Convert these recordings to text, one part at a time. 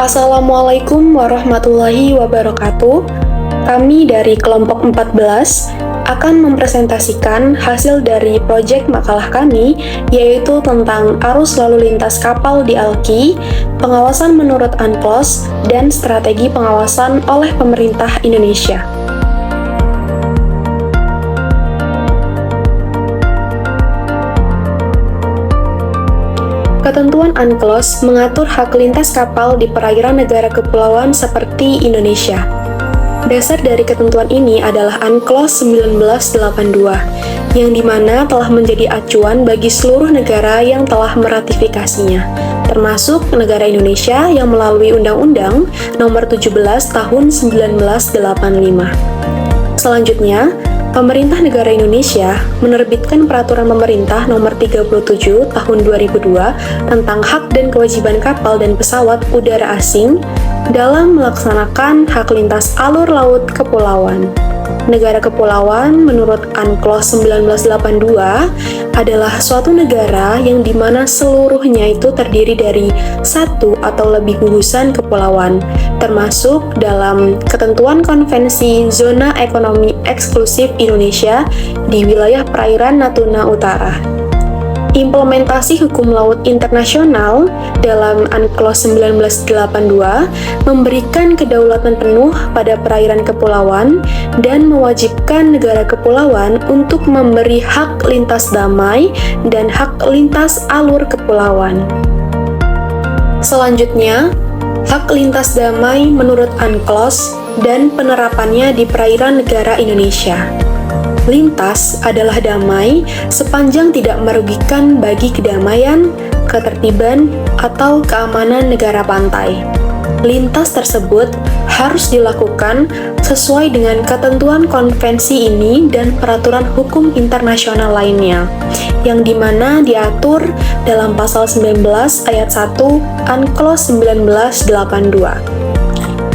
Assalamualaikum warahmatullahi wabarakatuh. Kami dari kelompok 14 akan mempresentasikan hasil dari proyek makalah kami, yaitu tentang arus lalu lintas kapal di ALKI, pengawasan menurut UNCLOS, dan strategi pengawasan oleh pemerintah Indonesia. Ketentuan UNCLOS mengatur hak lintas kapal di perairan negara kepulauan seperti Indonesia. Dasar dari ketentuan ini adalah UNCLOS 1982, yang dimana telah menjadi acuan bagi seluruh negara yang telah meratifikasinya, termasuk negara Indonesia yang melalui Undang-Undang Nomor 17 Tahun 1985. Selanjutnya, Pemerintah Negara Indonesia menerbitkan Peraturan Pemerintah Nomor 37 Tahun 2002 tentang hak dan kewajiban kapal dan pesawat udara asing dalam melaksanakan hak lintas alur laut kepulauan. Negara kepulauan menurut UNCLOS 1982 adalah suatu negara yang dimana seluruhnya itu terdiri dari satu atau lebih gugusan kepulauan, termasuk dalam ketentuan Konvensi Zona Ekonomi Eksklusif Indonesia di wilayah perairan Natuna Utara. Implementasi hukum laut internasional dalam UNCLOS 1982 memberikan kedaulatan penuh pada perairan kepulauan dan mewajibkan negara kepulauan untuk memberi hak lintas damai dan hak lintas alur kepulauan. Selanjutnya, hak lintas damai menurut UNCLOS dan penerapannya di perairan negara Indonesia. Lintas adalah damai sepanjang tidak merugikan bagi kedamaian, ketertiban, atau keamanan negara pantai. Lintas tersebut harus dilakukan sesuai dengan ketentuan konvensi ini dan peraturan hukum internasional lainnya, yang dimana diatur dalam pasal 19 ayat 1 UNCLOS 1982.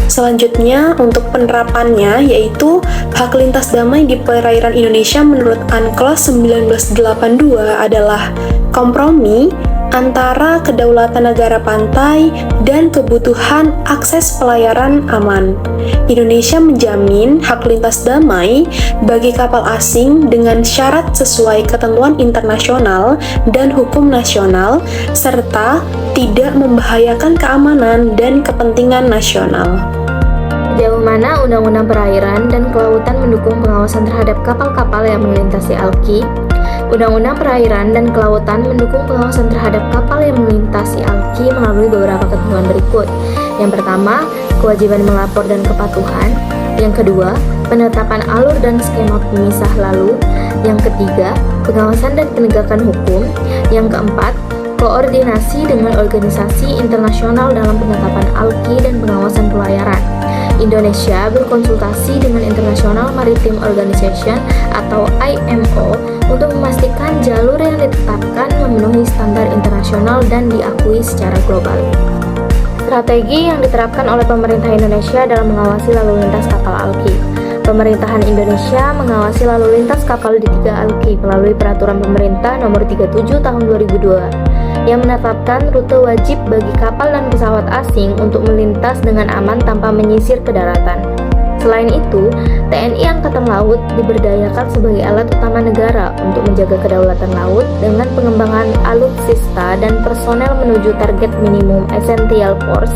Selanjutnya, untuk penerapannya, yaitu hak lintas damai di perairan Indonesia menurut UNCLOS 1982 adalah kompromi antara kedaulatan negara pantai dan kebutuhan akses pelayaran aman. Indonesia menjamin hak lintas damai bagi kapal asing dengan syarat sesuai ketentuan internasional dan hukum nasional, serta tidak membahayakan keamanan dan kepentingan nasional. Sejauh mana Undang-Undang Perairan dan Kelautan mendukung pengawasan terhadap kapal-kapal yang melintasi ALKI? Undang-Undang Perairan dan Kelautan mendukung pengawasan terhadap kapal yang melintasi ALKI melalui beberapa ketentuan berikut. Yang pertama, kewajiban melapor dan kepatuhan. Yang kedua, penetapan alur dan skema pemisah lalu. Yang ketiga, pengawasan dan penegakan hukum. Yang keempat, koordinasi dengan organisasi internasional dalam penetapan ALKI dan pengawasan pelayaran. Indonesia berkonsultasi dengan International Maritime Organization atau IMO untuk memastikan jalur yang ditetapkan memenuhi standar internasional dan diakui secara global. Strategi yang diterapkan oleh pemerintah Indonesia dalam mengawasi lalu lintas kapal ALKI. Pemerintahan Indonesia mengawasi lalu lintas kapal di 3 ALKI melalui Peraturan Pemerintah Nomor 37 Tahun 2002 yang menetapkan rute wajib bagi kapal dan pesawat asing untuk melintas dengan aman tanpa menyisir ke daratan. Selain itu, TNI Angkatan Laut diberdayakan sebagai alat utama negara untuk menjaga kedaulatan laut dengan pengembangan alutsista dan personel menuju target minimum Essential Force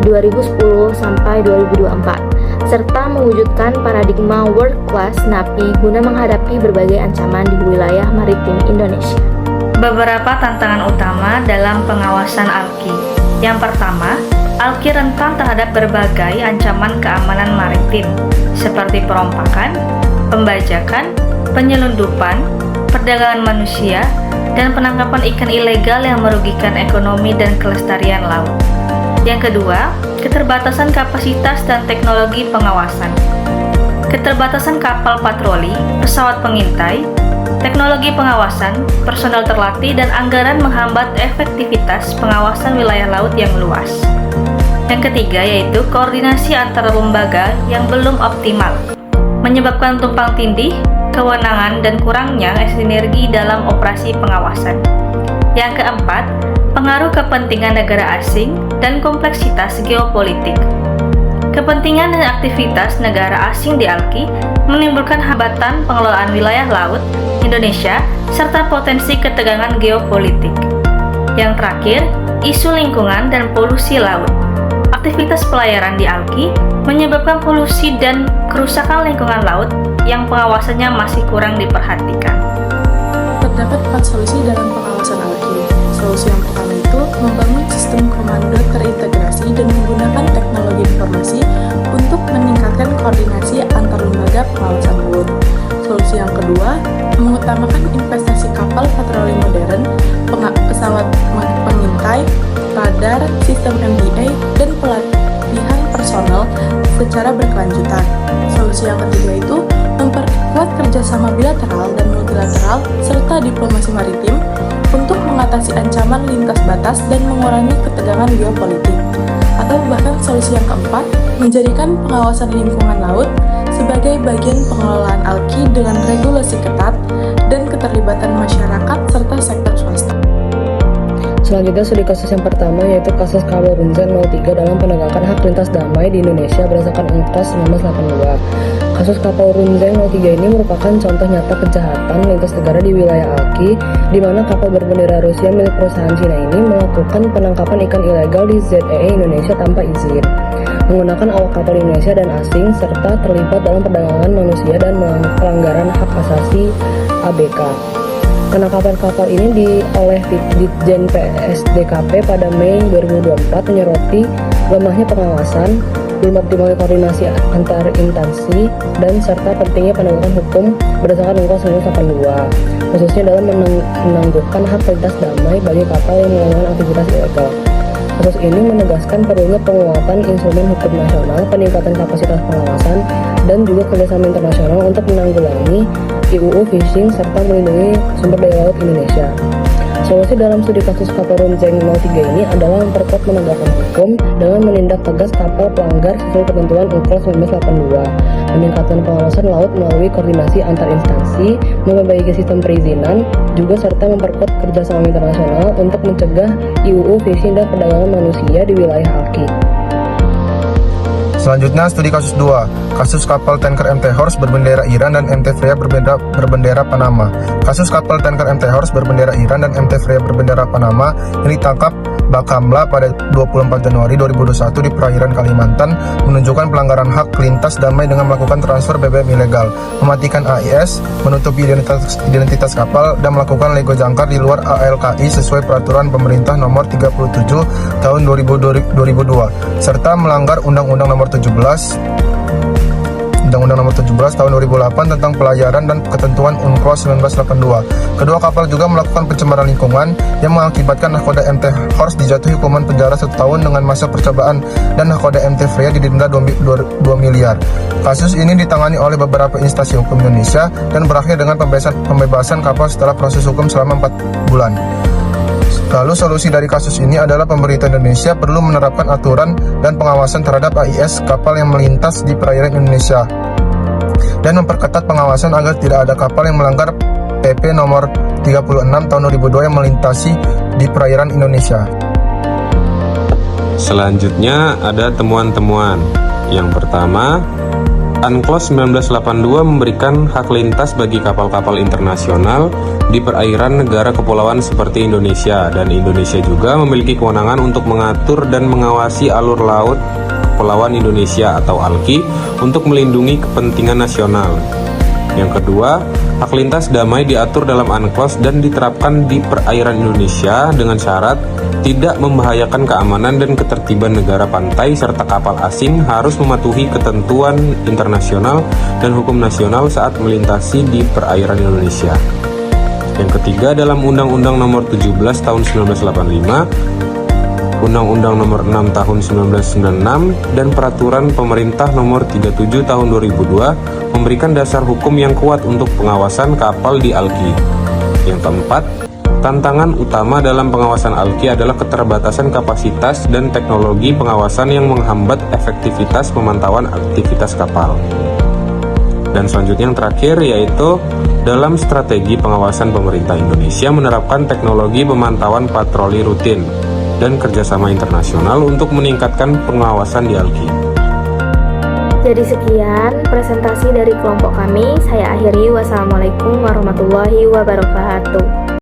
2010 sampai 2024, serta mewujudkan paradigma World Class Navy guna menghadapi berbagai ancaman di wilayah maritim Indonesia. Beberapa tantangan utama dalam pengawasan ALKI. Yang pertama, ALKI rentan terhadap berbagai ancaman keamanan maritim, seperti perompakan, pembajakan, penyelundupan, perdagangan manusia, dan penangkapan ikan ilegal yang merugikan ekonomi dan kelestarian laut. Yang kedua, keterbatasan kapasitas dan teknologi pengawasan. Keterbatasan kapal patroli, pesawat pengintai, teknologi pengawasan, personel terlatih, dan anggaran menghambat efektivitas pengawasan wilayah laut yang luas. Yang ketiga yaitu koordinasi antara lembaga yang belum optimal, menyebabkan tumpang tindih, kewenangan, dan kurangnya sinergi dalam operasi pengawasan. Yang keempat, pengaruh kepentingan negara asing dan kompleksitas geopolitik. Kepentingan dan aktivitas negara asing di ALKI menimbulkan hambatan pengelolaan wilayah laut Indonesia serta potensi ketegangan geopolitik. Yang terakhir, isu lingkungan dan polusi laut. Aktivitas pelayaran di ALKI menyebabkan polusi dan kerusakan lingkungan laut yang pengawasannya masih kurang diperhatikan. Terdapat 4 solusi dalam pengawasan ALKI. Solusi yang pertama itu membangun sistem komando terintegrasi dan menggunakan teknologi informasi untuk meningkatkan koordinasi antar lembaga pengawasan laut. Solusi yang kedua, mengutamakan investasi kapal patroli modern, pesawat pengintai, radar, sistem MDA, dan pelatihan personel secara berkelanjutan. Solusi yang ketiga itu memperkuat kerjasama bilateral dan multilateral serta diplomasi maritim untuk mengatasi ancaman lintas batas dan mengurangi ketegangan geopolitik. Atau bahkan solusi yang keempat, menjadikan pengawasan lingkungan laut sebagai bagian pengelolaan ALKI dengan regulasi ketat dan keterlibatan masyarakat serta sektor swasta. Selanjutnya studi kasus yang pertama yaitu kasus Kapal Runzen 03 dalam penegakan hak lintas damai di Indonesia berdasarkan UNCLOS 1982. Kasus Kapal Runzen 03 ini merupakan contoh nyata kejahatan lintas negara di wilayah ALKI, di mana kapal berbendera Rusia milik perusahaan Cina ini melakukan penangkapan ikan ilegal di ZEE Indonesia tanpa izin, menggunakan awak kapal Indonesia dan asing, serta terlibat dalam perdagangan manusia dan pelanggaran hak asasi ABK. Penangkapan kapal ini oleh Ditjen PSDKP pada Mei 2024 menyoroti lemahnya pengawasan, belum optimalnya koordinasi antar instansi, dan serta pentingnya penegakan hukum berdasarkan UNCLOS 1982, khususnya dalam menangguhkan hak lintas damai bagi kapal yang melakukan aktivitas ilegal. Kasus ini menegaskan perlunya penguatan instrumen hukum nasional, peningkatan kapasitas pengawasan, dan juga kerjasama internasional untuk menanggulangi IUU Fishing serta melindungi sumber daya laut Indonesia. Solusi dalam studi kasus kapal Runzen 03 ini adalah memperkuat penegakan hukum dengan menindak tegas kapal pelanggar sesuai ketentuan UNCLOS 1982, meningkatkan pengawasan laut melalui koordinasi antar instansi, memperbaiki sistem perizinan, juga serta memperkuat kerjasama internasional untuk mencegah IUU Fishing dan perdagangan manusia di wilayah ALKI. Selanjutnya studi kasus 2, kasus kapal tanker MT Horse berbendera Iran dan MT Freya berbendera Panama. Kasus kapal tanker MT Horse berbendera Iran dan MT Freya berbendera Panama yang ditangkap Bakamla pada 24 Januari 2021 di perairan Kalimantan menunjukkan pelanggaran hak lintas damai dengan melakukan transfer BBM ilegal, mematikan AIS, menutupi identitas kapal, dan melakukan lego jangkar di luar ALKI sesuai peraturan pemerintah nomor 37 tahun 2002, serta melanggar Undang-Undang nomor 17 tahun 2008 tentang pelayaran dan ketentuan UNCLOS 1982. Kedua kapal juga melakukan pencemaran lingkungan yang mengakibatkan nahkoda MT Horse dijatuhi hukuman penjara 1 tahun dengan masa percobaan dan nahkoda MT Freya didenda 2 miliar. Kasus ini ditangani oleh beberapa instansi hukum Indonesia dan berakhir dengan pembebasan kapal setelah proses hukum selama 4 bulan. Lalu solusi dari kasus ini adalah pemerintah Indonesia perlu menerapkan aturan dan pengawasan terhadap AIS kapal yang melintas di perairan Indonesia dan memperketat pengawasan agar tidak ada kapal yang melanggar PP nomor 36 tahun 2002 yang melintasi di perairan Indonesia. Selanjutnya ada temuan-temuan. Yang pertama, UNCLOS 1982 memberikan hak lintas bagi kapal-kapal internasional di perairan negara kepulauan seperti Indonesia, dan Indonesia juga memiliki kewenangan untuk mengatur dan mengawasi alur laut Kepulauan Indonesia atau ALKI untuk melindungi kepentingan nasional. Yang kedua, hak lintas damai diatur dalam UNCLOS dan diterapkan di perairan Indonesia dengan syarat tidak membahayakan keamanan dan ketertiban negara pantai serta kapal asing harus mematuhi ketentuan internasional dan hukum nasional saat melintasi di perairan Indonesia. Yang ketiga, dalam Undang-Undang Nomor 17 Tahun 1985, Undang-Undang Nomor 6 Tahun 1996, dan Peraturan Pemerintah Nomor 37 Tahun 2002 memberikan dasar hukum yang kuat untuk pengawasan kapal di ALKI. Yang keempat, tantangan utama dalam pengawasan ALKI adalah keterbatasan kapasitas dan teknologi pengawasan yang menghambat efektivitas pemantauan aktivitas kapal. Dan selanjutnya yang terakhir yaitu dalam strategi pengawasan pemerintah Indonesia menerapkan teknologi pemantauan patroli rutin dan kerjasama internasional untuk meningkatkan pengawasan di ALKI. Jadi sekian presentasi dari kelompok kami. Saya akhiri. Wassalamualaikum warahmatullahi wabarakatuh.